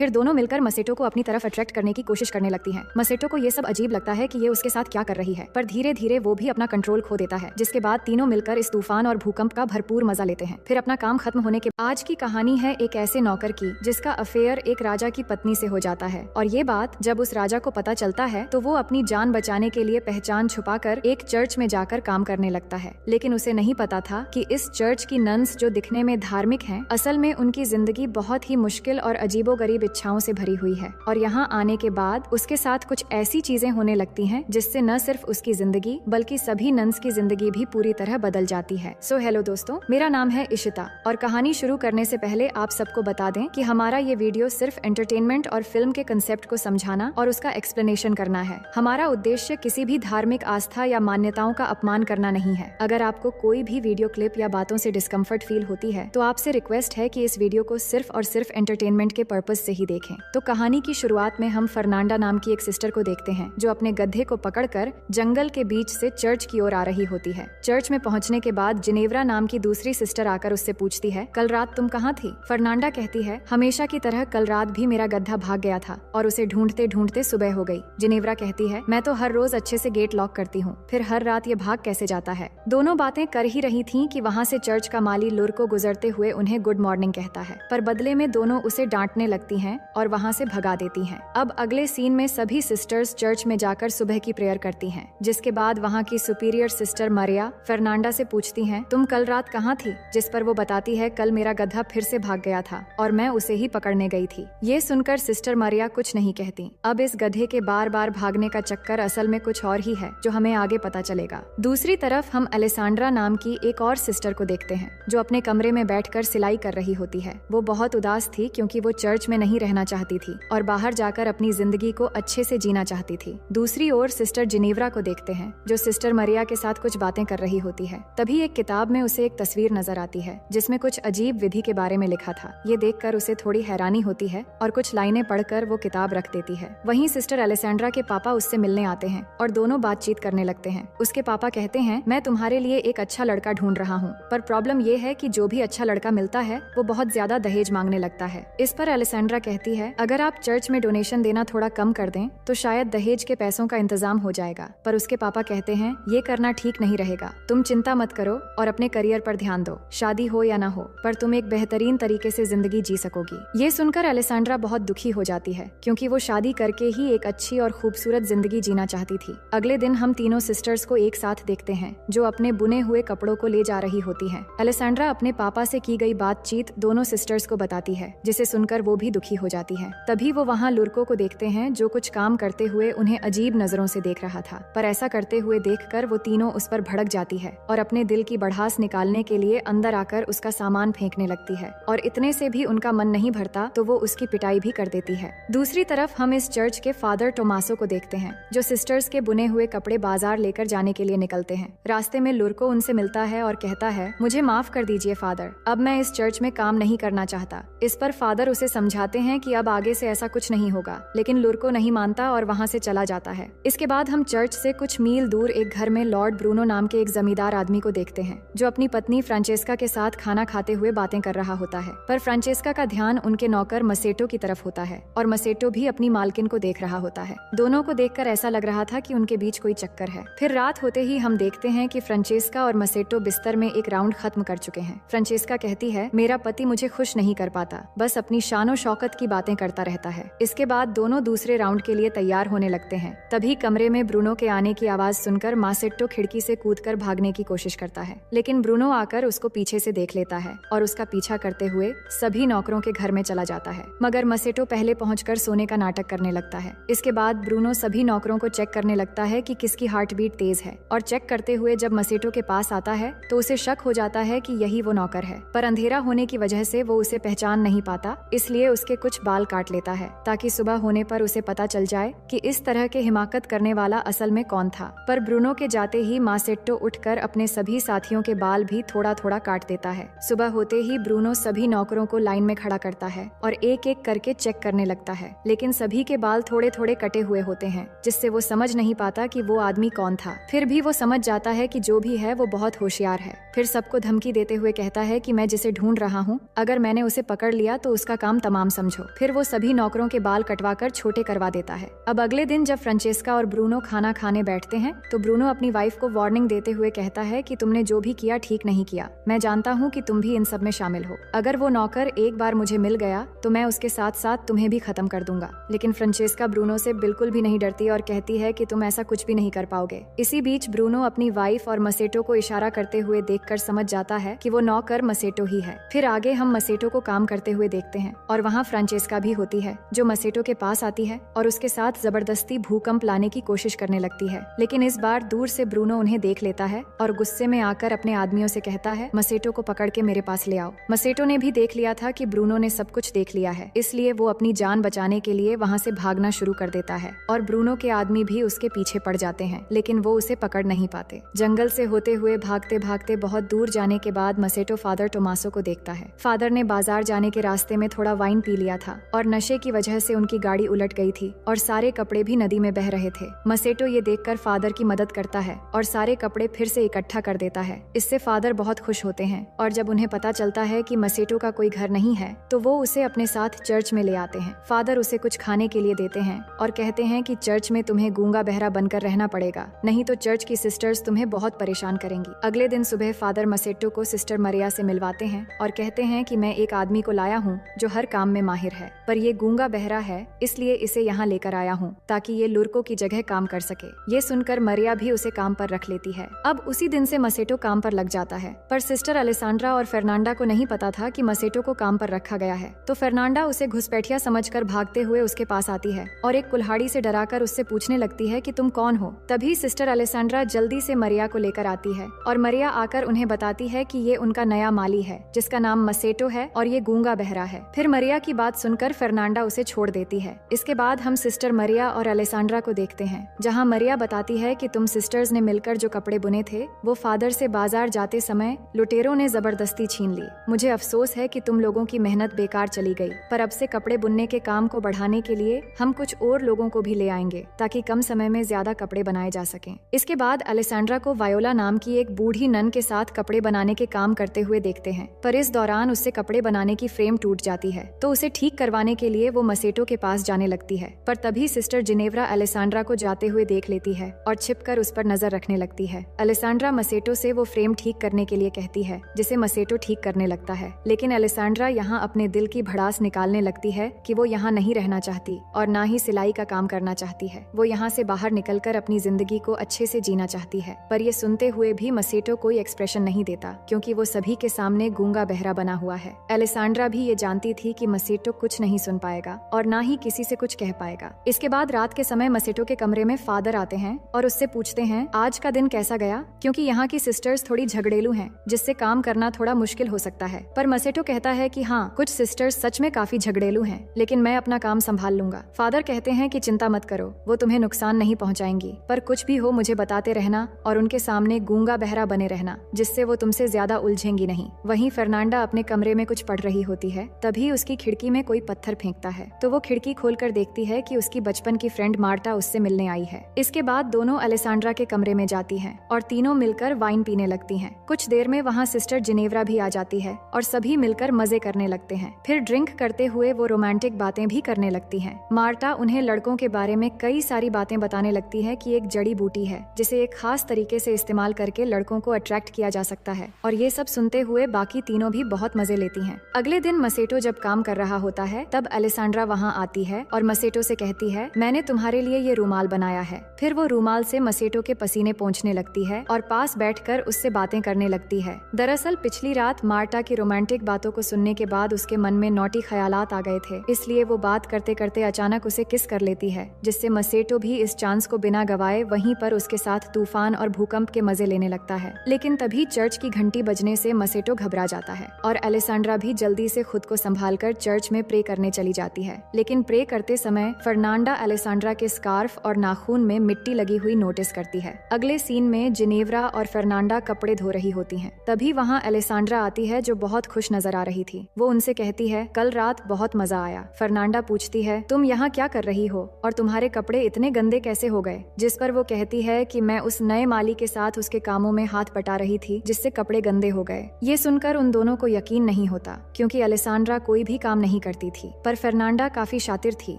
फिर दोनों मिलकर मसेटो को अपनी तरफ अट्रैक्ट करने की कोशिश करने लगती हैं। मसेटो को ये सब अजीब लगता है कि ये उसके साथ क्या कर रही है, पर धीरे धीरे वो भी अपना कंट्रोल खो देता है, जिसके बाद तीनों मिलकर इस तूफान और भूकंप का भरपूर मजा लेते हैं। फिर अपना काम खत्म होने के आज की कहानी है एक ऐसे नौकर की जिसका अफेयर एक राजा की पत्नी से हो जाता है, और ये बात जब उस राजा को पता चलता है तो वो अपनी जान बचाने के लिए पहचान छुपाकर एक चर्च में जाकर काम करने लगता है। लेकिन उसे नहीं पता था कि इस चर्च की नन्स जो दिखने में धार्मिक हैं, असल में उनकी जिंदगी बहुत ही मुश्किल और अजीबोगरीब इच्छाओं से भरी हुई है। और यहाँ आने के बाद उसके साथ कुछ ऐसी चीजें होने लगती हैं जिससे न सिर्फ उसकी जिंदगी बल्कि सभी नन्स की जिंदगी भी पूरी तरह बदल जाती है। सो हेलो दोस्तों, मेरा नाम है इशिता और कहानी शुरू करने से पहले आप सबको बता दें कि हमारा ये वीडियो सिर्फ एंटरटेनमेंट और फिल्म के कंसेप्ट को समझाना और उसका एक्सप्लेनेशन करना है। हमारा उद्देश्य किसी भी धार्मिक आस्था या मान्यताओं का अपमान करना नहीं है। अगर आपको कोई भी वीडियो क्लिप या बातों से डिस्कम्फर्ट फील होती है तो आपसे रिक्वेस्ट है कि इस वीडियो को सिर्फ और सिर्फ एंटरटेनमेंट के पर्पज से ही देखें। तो कहानी की शुरुआत में हम फर्नांडा नाम की एक सिस्टर को देखते हैं जो अपने गधे को पकड़कर जंगल के बीच से चर्च की ओर आ रही होती है। चर्च में पहुंचने के बाद जिनेवरा नाम की दूसरी सिस्टर आकर उससे पूछती है, कल रात तुम कहाँ थी? फर्नांडा कहती है, हमेशा की तरह कल रात भी मेरा गधा भाग गया था और उसे ढूंढते ढूंढते सुबह हो गई। जिनेवरा कहती है, मैं तो हर रोज अच्छे से गेट लॉक करती हूँ, फिर हर रात ये भाग कैसे जाता है? दोनों बातें कर ही रही थीं कि वहाँ से चर्च का माली लुर को गुजरते हुए उन्हें गुड मॉर्निंग कहता है, पर बदले में दोनों उसे डांटने लगती हैं और वहाँ से भगा देती हैं। अब अगले सीन में सभी सिस्टर्स चर्च में जाकर सुबह की प्रेयर करती हैं, जिसके बाद वहाँ की सुपीरियर सिस्टर मरिया फर्नांडा से पूछती हैं, तुम कल रात कहाँ थी? जिस पर वो बताती है, कल मेरा गधा फिर से भाग गया था और मैं उसे ही पकड़ने गई थी। ये सुनकर सिस्टर मरिया कुछ नहीं कहती। अब इस गधे के बार बार भागने का चक्कर असल में कुछ और ही है जो हमें आगे पता चलेगा। दूसरी तरफ हम अलेसांड्रा नाम की एक और सिस्टर को देखते हैं जो अपने कमरे में बैठकर सिलाई कर रही होती है। वो बहुत उदास थी क्योंकि वो चर्च में नहीं रहना चाहती थी और बाहर जाकर अपनी जिंदगी को अच्छे से जीना चाहती थी। दूसरी ओर सिस्टर जिनेवरा को देखते हैं जो सिस्टर मरिया के साथ कुछ बातें कर रही होती है। तभी एक किताब में उसे एक तस्वीर नजर आती है जिसमें कुछ अजीब विधि के बारे में लिखा था। ये देखकर उसे थोड़ी हैरानी होती है और कुछ लाइनें पढ़कर वो किताब रख देती है। वहीं सिस्टर अलेसेंड्रा के पापा उससे मिलने आते हैं और दोनों बातचीत करने लगते हैं। उसके पापा कहते हैं, मैं तुम्हारे लिए एक अच्छा लड़का ढूंढ रहा हूँ, पर प्रॉब्लम ये है कि जो भी अच्छा लड़का मिलता है वो बहुत ज्यादा दहेज मांगने लगता है। इस पर अलेसेंड्रा कहती है, अगर आप चर्च में डोनेशन देना थोड़ा कम कर दें तो शायद दहेज के पैसों का इंतजाम हो जाएगा। पर उसके पापा कहते हैं, ये करना ठीक नहीं रहेगा, तुम चिंता मत करो और अपने करियर पर ध्यान दो। शादी हो या ना हो, पर तुम एक बेहतरीन तरीके से जिंदगी जी सकोगी। ये सुनकर अलेसांड्रा बहुत दुखी हो जाती है क्योंकि वो शादी करके ही एक अच्छी और खूबसूरत जिंदगी जीना चाहती थी। अगले दिन हम तीनों सिस्टर्स को एक साथ देखते हैं जो अपने बुने हुए कपड़ों को ले जा रही होती हैं। अलेसांड्रा अपने पापा से की गई बातचीत दोनों सिस्टर्स को बताती है, जिसे सुनकर वो भी दुखी हो जाती है। तभी वो वहाँ लुर्को को देखते हैं जो कुछ काम करते हुए उन्हें अजीब नजरों से देख रहा था, पर ऐसा करते हुए देखकर वो तीनों उस पर भड़क जाती है और अपने दिल की बढ़ास निकालने के लिए अंदर आकर उसका सामान फेंकने लगती है। और इतने से भी उनका मन नहीं भरता तो वो उसकी पिटाई भी कर देती है। दूसरी तरफ हम इस चर्च के फादर टोमासो को देखते हैं जो सिस्टर्स के बुने हुए कपड़े बाजार लेकर जाने के लिए निकलते हैं। रास्ते में लुर्को उनसे मिलता है और कहता है, मुझे माफ कर दीजिए फादर, अब मैं इस चर्च में काम नहीं करना चाहता। इस पर फादर उसे समझाते हैं कि अब आगे से ऐसा कुछ नहीं होगा, लेकिन लुर्को नहीं मानता और वहाँ से चला जाता है। इसके बाद हम चर्च से कुछ मील दूर एक घर में लॉर्ड ब्रूनो नाम के एक जमींदार आदमी को देखते हैं जो अपनी पत्नी फ्रांचेस्का के साथ खाना खाते हुए बातें कर रहा होता है। पर फ्रांचेस्का का ध्यान उनके नौकर मसेटो की तरफ होता है और मसेटो भी अपनी मालकिन को देख रहा होता है। दोनों को देखकर ऐसा लग रहा था कि उनके बीच कोई चक्कर है। फिर रात होते ही हम देखते हैं कि फ्रांचेस्का और मसेटो बिस्तर में एक राउंड खत्म कर चुके हैं। फ्रांचेस्का कहती है, मेरा पति मुझे खुश नहीं कर पाता, बस अपनी शानो शौकत की बातें करता रहता है। इसके बाद दोनों दूसरे राउंड के लिए तैयार होने लगते हैं। तभी कमरे में ब्रूनो के आने की आवाज सुनकर मासेट्टो खिड़की से कूदकर भागने की कोशिश करता है, लेकिन ब्रूनो आकर उसको पीछे से देख लेता है और उसका पीछा करते हुए सभी नौकरों के घर में चला जाता है। मगर मसेटो पहले पहुंचकर सोने का नाटक करने लगता है। इसके बाद ब्रूनो सभी नौकरों को चेक करने लगता है कि किसकी हार्ट बीट तेज है, और चेक करते हुए जब मसेटो के पास आता है तो उसे शक हो जाता है कि यही वो नौकर है। पर अंधेरा होने की वजह से वो उसे पहचान नहीं पाता, इसलिए उसके कुछ बाल काट लेता है ताकि सुबह होने पर उसे पता चल जाए कि इस तरह के हिमाकत करने वाला असल में कौन था। पर ब्रूनो के जाते ही मासेट्टो उठकर अपने सभी साथियों के बाल भी थोड़ा थोड़ा काट देता है। सुबह होते ही ब्रूनो सभी नौकरों को लाइन में खड़ा करता है और एक एक करके चेक करने लगता है, लेकिन सभी के बाल थोड़े थोड़े कटे हुए होते हैं, जिससे वो समझ नहीं पाता कि वो आदमी कौन था। फिर भी वो समझ जाता है कि जो भी है वो बहुत होशियार है। फिर सबको धमकी देते हुए कहता है कि मैं जिसे ढूंढ रहा हूँ, अगर मैंने उसे पकड़ लिया तो उसका काम तमाम समझ समझो। फिर वो सभी नौकरों के बाल कटवाकर छोटे करवा देता है। अब अगले दिन जब फ्रांचेस्का और ब्रूनो खाना खाने बैठते हैं तो ब्रूनो अपनी वाइफ को वार्निंग देते हुए कहता है कि तुमने जो भी किया ठीक नहीं किया। मैं जानता हूँ कि तुम भी इन सब में शामिल हो। अगर वो नौकर एक बार मुझे मिल गया तो मैं उसके साथ साथ तुम्हें भी खत्म कर दूंगा। लेकिन फ्रांचेस्का ब्रूनो से बिल्कुल भी नहीं डरती और कहती है कि तुम ऐसा कुछ भी नहीं कर पाओगे। इसी बीच ब्रूनो अपनी वाइफ और मसेटो को इशारा करते हुए देखकर समझ जाता है कि वो नौकर मसेटो ही है। फिर आगे हम मसेटो को काम करते हुए देखते हैं और वहाँ फ्रांचेस्का भी होती है जो मसेटो के पास आती है और उसके साथ जबरदस्ती भूकंप लाने की कोशिश करने लगती है। लेकिन इस बार दूर से ब्रूनो उन्हें देख लेता है और गुस्से में आकर अपने आदमियों से कहता है, मसेटो को पकड़ के मेरे पास ले आओ। मसेटो ने भी देख लिया था कि ब्रूनो ने सब कुछ देख लिया है, इसलिए वो अपनी जान बचाने के लिए वहाँ से भागना शुरू कर देता है और ब्रूनो के आदमी भी उसके पीछे पड़ जाते हैं, लेकिन वो उसे पकड़ नहीं पाते। जंगल से होते हुए भागते भागते बहुत दूर जाने के बाद मसेटो फादर टोमासो को देखता है। फादर ने बाजार जाने के रास्ते में थोड़ा वाइन पी लिया था और नशे की वजह से उनकी गाड़ी उलट गई थी और सारे कपड़े भी नदी में बह रहे थे। मसेटो ये देखकर फादर की मदद करता है और सारे कपड़े फिर से इकट्ठा कर देता है। इससे फादर बहुत खुश होते हैं और जब उन्हें पता चलता है कि मसेटो का कोई घर नहीं है तो वो उसे अपने साथ चर्च में ले आते हैं। फादर उसे कुछ खाने के लिए देते हैं और कहते हैं कि चर्च में तुम्हें गूंगा बहरा बनकर रहना पड़ेगा, नहीं तो चर्च की सिस्टर्स तुम्हें बहुत परेशान करेंगी। अगले दिन सुबह फादर मसेटो को सिस्टर मरिया से मिलवाते हैं और कहते हैं कि मैं एक आदमी को लाया हूँ जो हर काम में माहिर है, पर ये गूंगा बहरा है इसलिए इसे यहाँ लेकर आया हूँ ताकि ये लुर्को की जगह काम कर सके। ये सुनकर मरिया भी उसे काम पर रख लेती है। अब उसी दिन से मसेटो काम पर लग जाता है, पर सिस्टर अलेसांड्रा और फर्नांडा को नहीं पता था कि मसेटो को काम पर रखा गया है। तो फर्नांडा उसे घुसपैठिया समझकर भागते हुए उसके पास आती है और एक कुल्हाड़ी से डराकर उससे पूछने लगती है कि तुम कौन हो। तभी सिस्टर अलेसांड्रा जल्दी से मरिया को लेकर आती है और मरिया आकर उन्हें बताती है कि ये उनका नया माली है जिसका नाम मसेटो है और ये गूंगा बहरा है। फिर मरिया की बात सुनकर फर्नांडा उसे छोड़ देती है। इसके बाद हम सिस्टर मरिया और अलेसांड्रा को देखते हैं जहाँ मरिया बताती है कि तुम सिस्टर्स ने मिलकर जो कपड़े बुने थे वो फादर से बाजार जाते समय लुटेरों ने जबरदस्ती छीन ली। मुझे अफसोस है कि तुम लोगों की मेहनत बेकार चली गई, पर अब से कपड़े बुनने के काम को बढ़ाने के लिए हम कुछ और लोगों को भी ले आएंगे ताकि कम समय में ज्यादा कपड़े बनाए जा सकें। इसके बाद अलेसांड्रा को वायोला नाम की एक बूढ़ी नन के साथ कपड़े बनाने के काम करते हुए देखते हैं, पर इस दौरान उससे कपड़े बनाने की फ्रेम टूट जाती है तो उसे ठीक करवाने के लिए वो मसेटो के पास जाने लगती है। पर तभी सिस्टर जिनेव्रा अलेसांड्रा को जाते हुए देख लेती है और छिपकर उस पर नजर रखने लगती है। अलेसांड्रा मसेटो से वो फ्रेम ठीक करने के लिए कहती है जिसे मसेटो ठीक करने लगता है, लेकिन अलेसांड्रा यहाँ अपने दिल की भड़ास निकालने लगती है कि वो यहाँ नहीं रहना चाहती और ना ही सिलाई का काम करना चाहती है। वो यहाँ से बाहर निकलकर अपनी जिंदगी को अच्छे से जीना चाहती है, पर ये सुनते हुए भी मसेटो कोई एक्सप्रेशन नहीं देता क्योंकि वो सभी के सामने गूंगा बहरा बना हुआ है। अलेसांड्रा भी ये जानती थी कि मसेटो कुछ नहीं सुन पाएगा और ना ही किसी से कुछ कह पाएगा। इसके बाद रात के समय मसेटो के कमरे में फादर आते हैं और उससे पूछते हैं आज का दिन कैसा गया, क्योंकि यहाँ की सिस्टर्स थोड़ी झगड़ेलू हैं जिससे काम करना थोड़ा मुश्किल हो सकता है। पर मसेटो कहता है कि हाँ, कुछ सिस्टर्स सच में काफी झगड़ेलू हैं, लेकिन मैं अपना काम संभाल लूंगा। फादर कहते हैं कि चिंता मत करो, वो तुम्हें नुकसान नहीं पहुंचाएंगी, पर कुछ भी हो मुझे बताते रहना और उनके सामने गूंगा बहरा बने रहना जिससे वो तुमसे ज्यादा उलझेंगी नहीं। वहीं फर्नांडा अपने कमरे में कुछ पढ़ रही होती है, तभी उसकी खिड़की में कोई पत्थर फेंकता है तो वो खिड़की खोलकर देखती है कि उसकी बचपन की फ्रेंड मार्टा उससे मिलने आई है। इसके बाद दोनों अलेसांड्रा के कमरे में जाती हैं और तीनों मिलकर वाइन पीने लगती हैं। कुछ देर में वहाँ सिस्टर जिनेव्रा भी आ जाती है और सभी मिलकर मजे करने लगते हैं। फिर ड्रिंक करते हुए वो रोमांटिक बातें भी करने लगती हैं। मार्टा उन्हें लड़कों के बारे में कई सारी बातें बताने लगती है कि एक जड़ी बूटी है जिसे एक खास तरीके से इस्तेमाल करके लड़कों को अट्रैक्ट किया जा सकता है, और ये सब सुनते हुए बाकी तीनों भी बहुत मजे लेती हैं। अगले दिन मसेटो जब काम कर रहा होता है तब अलेसांड्रा वहाँ आती है और मसेटो से कहती है मैंने तुम्हारे लिए ये रूमाल बनाया है। फिर वो रूमाल से मसेटो के पसीने पोंछने लगती है और पास बैठकर उससे बातें करने लगती है। दरअसल पिछली रात मार्टा की रोमांटिक बातों को सुनने के बाद उसके मन में नौटी ख्यालात आ गए थे, इसलिए वो बात करते करते अचानक उसे किस कर लेती है, जिससे मसेटो भी इस चांस को बिना गवाए वहीं पर उसके साथ तूफान और भूकंप के मजे लेने लगता है। लेकिन तभी चर्च की घंटी बजने से मसेटो घबरा जाता है और अलेसांड्रा भी जल्दी से खुद को संभालकर चर्च में प्रे करने चली जाती है। लेकिन प्रे करते समय फर्नांडा अलेसांड्रा के स्कार्फ और नाखून में मिट्टी लगी हुई नोटिस करती है। अगले सीन में जिनेव्रा और फर्नांडा कपड़े धो रही होती हैं। तभी वहाँ अलेसांड्रा आती है जो बहुत खुश नजर आ रही थी। वो उनसे कहती है कल रात बहुत मजा आया। फर्नांडा पूछती है तुम यहाँ क्या कर रही हो और तुम्हारे कपड़े इतने गंदे कैसे हो गए, जिस पर वो कहती है कि मैं उस नए माली के साथ उसके कामों में हाथ बटा रही थी जिससे कपड़े गंदे हो गए। ये सुनकर उन दोनों को यकीन नहीं होता क्योंकि अलेसांड्रा कोई भी काम नहीं नहीं करती थी, पर फर्नांडा काफी शातिर थी।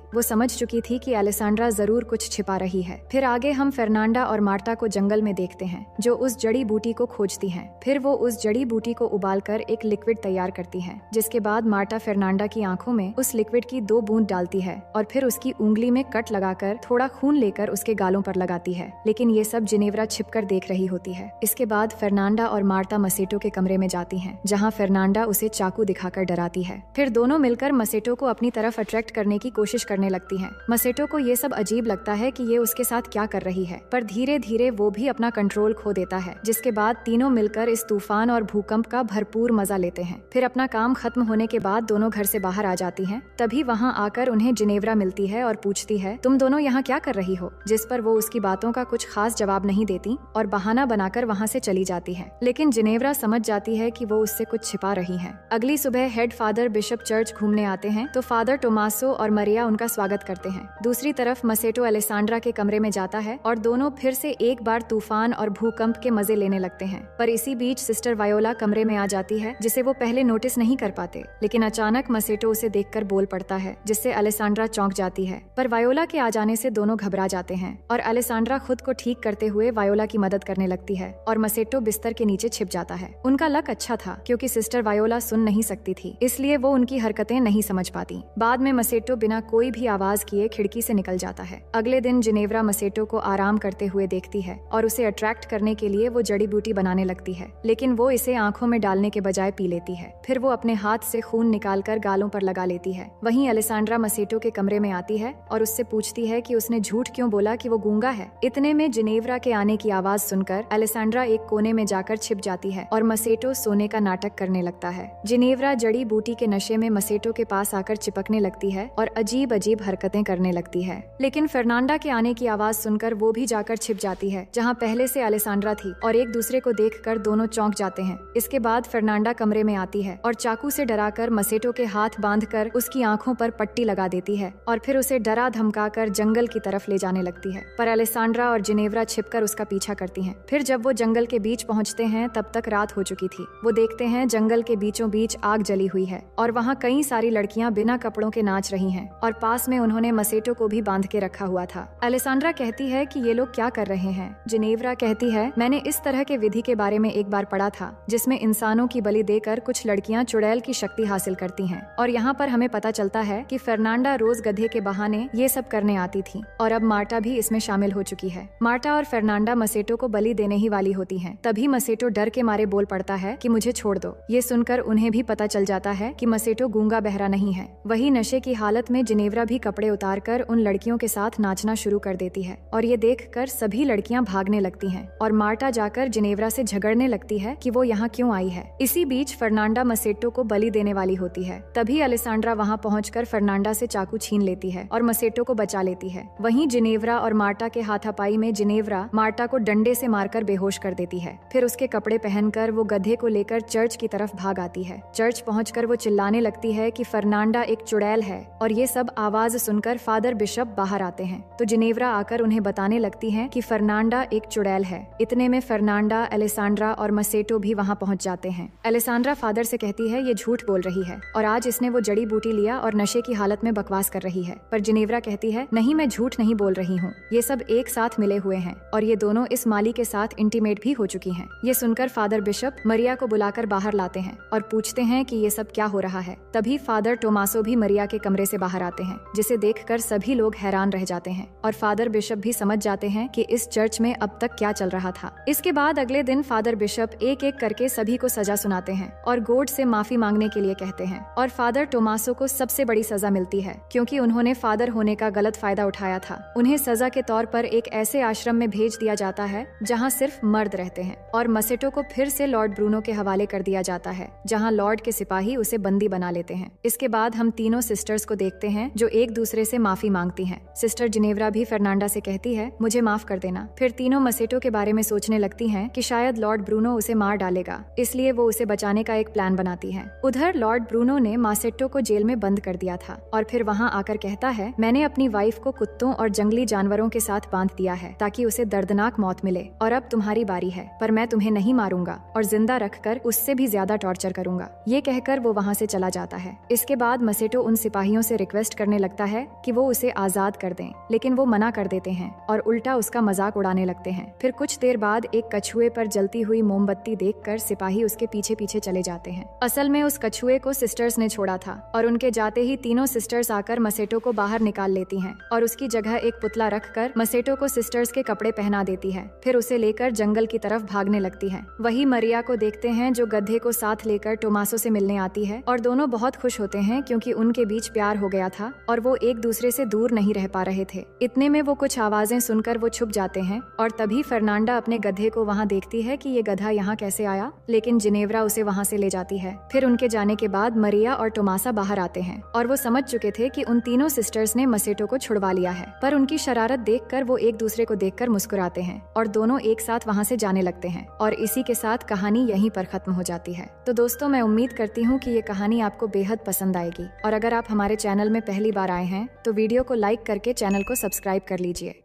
वो समझ चुकी थी कि अलेसांड्रा जरूर कुछ छिपा रही है। फिर आगे हम फर्नांडा और मार्टा को जंगल में देखते हैं, जो उस जड़ी बूटी को खोजती हैं। फिर वो उस जड़ी बूटी को उबालकर एक लिक्विड तैयार करती हैं, जिसके बाद मार्टा फर्नांडा की आंखों में उस लिक्विड की 2 बूंद डालती है और फिर उसकी उंगली में कट लगाकर थोड़ा खून लेकर उसके गालों पर लगाती है। लेकिन ये सब जिनेव्रा छिपकर देख रही होती है। इसके बाद फर्नांडा और मार्टा मसेटो के कमरे में जाती हैं, जहाँ फर्नांडा उसे चाकू दिखाकर डराती है। फिर दोनों मिलकर मसेटो को अपनी तरफ अट्रैक्ट करने की कोशिश करने लगती हैं। मसेटो को ये सब अजीब लगता है कि ये उसके साथ क्या कर रही है, पर धीरे धीरे वो भी अपना कंट्रोल खो देता है, जिसके बाद तीनों मिलकर इस तूफान और भूकंप का भरपूर मजा लेते हैं। फिर अपना काम खत्म होने के बाद दोनों घर से बाहर आ जाती हैं। तभी वहाँ आकर उन्हें जिनेव्रा मिलती है और पूछती है, तुम दोनों यहाँ क्या कर रही हो? जिस पर वो उसकी बातों का कुछ खास जवाब नहीं देती और बहाना बनाकर वहाँ से चली जाती है। लेकिन जिनेव्रा समझ जाती है कि वो उससे कुछ छिपा रही है। अगली सुबह हेड फादर बिशप चर्च घूमने आते हैं, तो फादर टोमासो और मरिया उनका स्वागत करते हैं। दूसरी तरफ मसेटो अलेसांड्रा के कमरे में जाता है और दोनों फिर से एक बार तूफान और भूकंप के मजे लेने लगते हैं। पर इसी बीच सिस्टर वायोला कमरे में आ जाती है, जिसे वो पहले नोटिस नहीं कर पाते। लेकिन अचानक मसेटो उसे देखकर बोल पड़ता है, जिससे अलेसांड्रा चौंक जाती है। पर वायोला के आ जाने से दोनों घबरा जाते हैं और अलेसांड्रा खुद को ठीक करते हुए वायोला की मदद करने लगती है और मसेटो बिस्तर के नीचे छिप जाता है। उनका लक अच्छा था, क्योंकि सिस्टर वायोला सुन नहीं सकती थी, इसलिए वो उनकी हरकतें नहीं समझ पाती। बाद में मसेटो बिना कोई भी आवाज किए खिड़की से निकल जाता है। अगले दिन जिनेव्रा मसेटो को आराम करते हुए देखती है और उसे अट्रैक्ट करने के लिए वो जड़ी बूटी बनाने लगती है, लेकिन वो इसे आंखों में डालने के बजाय पी लेती है। फिर वो अपने हाथ से खून निकालकर गालों पर लगा लेती है। वहीं अलेसांड्रा मसेटो के कमरे में आती है और उससे पूछती है कि उसने झूठ क्यों बोला कि वो गूंगा है। इतने में जिनेव्रा के आने की आवाज सुनकर अलेसांड्रा एक कोने में जाकर छिप जाती है और मसेटो सोने का नाटक करने लगता है। जिनेव्रा जड़ी बूटी के नशे में मसेटो के पास आकर चिपकने लगती है और अजीब अजीब हरकतें करने लगती है। लेकिन फर्नांडा के आने की आवाज सुनकर वो भी जाकर छिप जाती है, जहाँ पहले से अलेसांड्रा थी, और एक दूसरे को देखकर दोनों चौंक जाते हैं। इसके बाद फर्नांडा कमरे में आती है और चाकू से डराकर मसेटो के हाथ बांधकर उसकी आंखों पर पट्टी लगा देती है और फिर उसे डरा धमकाकर जंगल की तरफ ले जाने लगती है। पर अलेसांड्रा और जिनेव्रा छिपकर उसका पीछा करती हैं। फिर जब वो जंगल के बीच पहुंचते हैं, तब तक रात हो चुकी थी। वो देखते हैं जंगल के बीचों बीच आग जली हुई है और वहाँ कई सारी लड़कियां बिना कपड़ों के नाच रही हैं और पास में उन्होंने मसेटो को भी बांध के रखा हुआ था। अलेसांड्रा कहती है कि ये लोग क्या कर रहे हैं। जिनेव्रा कहती है, मैंने इस तरह के विधि के बारे में एक बार पढ़ा था, जिसमें इंसानों की बलि देकर कुछ लड़कियां चुड़ैल की शक्ति हासिल करती हैं, और यहाँ पर हमें पता चलता है कि फर्नांडा रोज गधे के बहाने ये सब करने आती थी और अब मार्टा भी इसमें शामिल हो चुकी है। मार्टा और फर्नांडा मसेटो को बलि देने ही वाली होती हैं। तभी मसेटो डर के मारे बोल पड़ता है कि मुझे छोड़ दो। ये सुनकर उन्हें भी पता चल जाता है कि मसेटो गूंगा बहरा नहीं है। वही नशे की हालत में जिनेव्रा भी कपड़े उतारकर उन लड़कियों के साथ नाचना शुरू कर देती है और ये देखकर सभी लड़कियां भागने लगती हैं और मार्टा जाकर जिनेव्रा से झगड़ने लगती है कि वो यहाँ क्यों आई है। इसी बीच फर्नांडा मसेटो को बलि देने वाली होती है। तभी अलेसांड्रा वहाँ पहुंचकर फर्नांडा से चाकू छीन लेती है और मसेटो को बचा लेती है। वहीं जिनेव्रा और मार्टा के हाथापाई में जिनेव्रा मार्टा को डंडे से मारकर बेहोश कर देती है। फिर उसके कपड़े पहनकर वो गधे को लेकर चर्च की तरफ भाग आती है। चर्च पहुंचकर वो चिल्लाने लगती है कि फर्नांडा एक चुड़ैल है और ये सब आवाज सुनकर फादर बिशप बाहर आते हैं। तो जिनेव्रा आकर उन्हें बताने लगती है कि फर्नांडा एक चुड़ैल है। इतने में फर्नांडा, अलेसांड्रा और मसेटो भी वहाँ पहुँच जाते हैं। अलेसांड्रा फादर से कहती है ये झूठ बोल रही है और आज इसने वो जड़ी बूटी लिया और नशे की हालत में बकवास कर रही है। पर जिनेव्रा कहती है, नहीं, मैं झूठ नहीं बोल रही हूँ, ये सब एक साथ मिले हुए हैं और ये दोनों इस माली के साथ इंटीमेट भी हो चुकी हैं। ये सुनकर फादर बिशप मरिया को बुलाकर बाहर लाते हैं और पूछते हैं कि ये सब क्या हो रहा है। तभी फादर टोमासो भी मरिया के कमरे से बाहर आते हैं, जिसे देखकर सभी लोग हैरान रह जाते हैं और फादर बिशप भी समझ जाते हैं कि इस चर्च में अब तक क्या चल रहा था। इसके बाद अगले दिन फादर बिशप एक एक करके सभी को सजा सुनाते हैं और गॉड से माफी मांगने के लिए कहते हैं और फादर टोमासो को सबसे बड़ी सजा मिलती है, क्योंकि उन्होंने फादर होने का गलत फायदा उठाया था। उन्हें सजा के तौर पर एक ऐसे आश्रम में भेज दिया जाता है जहाँ सिर्फ मर्द रहते हैं और मसेटो को फिर से लॉर्ड ब्रूनो के हवाले कर दिया जाता है, जहाँ लॉर्ड के सिपाही उसे बंदी बना लेते हैं। इसके बाद हम तीनों सिस्टर्स को देखते हैं जो एक दूसरे से माफी मांगती हैं। सिस्टर जिनेव्रा भी फर्नांडा से कहती है, मुझे माफ कर देना। फिर तीनों मसेटो के बारे में सोचने लगती हैं कि शायद लॉर्ड ब्रूनो उसे मार डालेगा, इसलिए वो उसे बचाने का एक प्लान बनाती है। उधर लॉर्ड ब्रूनो ने मासेटो को जेल में बंद कर दिया था और फिर वहाँ आकर कहता है, मैंने अपनी वाइफ को कुत्तों और जंगली जानवरों के साथ बांध दिया है ताकि उसे दर्दनाक मौत मिले, और अब तुम्हारी बारी है, पर मैं तुम्हें नहीं मारूंगा और जिंदा रखकर उससे भी ज्यादा टॉर्चर करूंगा। ये कहकर वो वहाँ से चला जाता है। इसके बाद मसेटो उन सिपाहियों से रिक्वेस्ट करने लगता है कि वो उसे आजाद कर दें, लेकिन वो मना कर देते हैं और उल्टा उसका मजाक उड़ाने लगते हैं। फिर कुछ देर बाद एक कछुए पर जलती हुई मोमबत्ती देखकर सिपाही उसके पीछे पीछे चले जाते हैं। असल में उस कछुए को सिस्टर्स ने छोड़ा था और उनके जाते ही तीनों सिस्टर्स आकर मसेटो को बाहर निकाल लेती हैं और उसकी जगह एक पुतला रखकर मसेटो को सिस्टर्स के कपड़े पहना देती है। फिर उसे लेकर जंगल की तरफ भागने लगती है। वही मरिया को देखते हैं जो गधे को साथ लेकर टोमासो से मिलने आती है और दोनों बहुत खुश होते हैं क्योंकि उनके बीच प्यार हो गया था और वो एक दूसरे से दूर नहीं रह पा रहे थे। इतने में वो कुछ आवाजें सुनकर वो छुप जाते हैं और तभी फर्नांडा अपने गधे को वहाँ देखती है कि ये गधा यहाँ कैसे आया, लेकिन जिनेव्रा उसे वहाँ से ले जाती है। फिर उनके जाने के बाद मरिया और टोमासा बाहर आते हैं और वो समझ चुके थे कि उन तीनों सिस्टर्स ने मसेटो को छुड़वा लिया है, पर उनकी शरारत देखकर वो एक दूसरे को देखकर मुस्कुराते हैं और दोनों एक साथ वहाँ से जाने लगते हैं और इसी के साथ कहानी यहीं पर खत्म हो जाती है। तो दोस्तों, मैं उम्मीद करती हूँ कि ये कहानी आपको बेहद पसंद आएगी और अगर आप हमारे चैनल में पहली बार आए हैं तो वीडियो को लाइक करके चैनल को सब्सक्राइब कर लीजिए।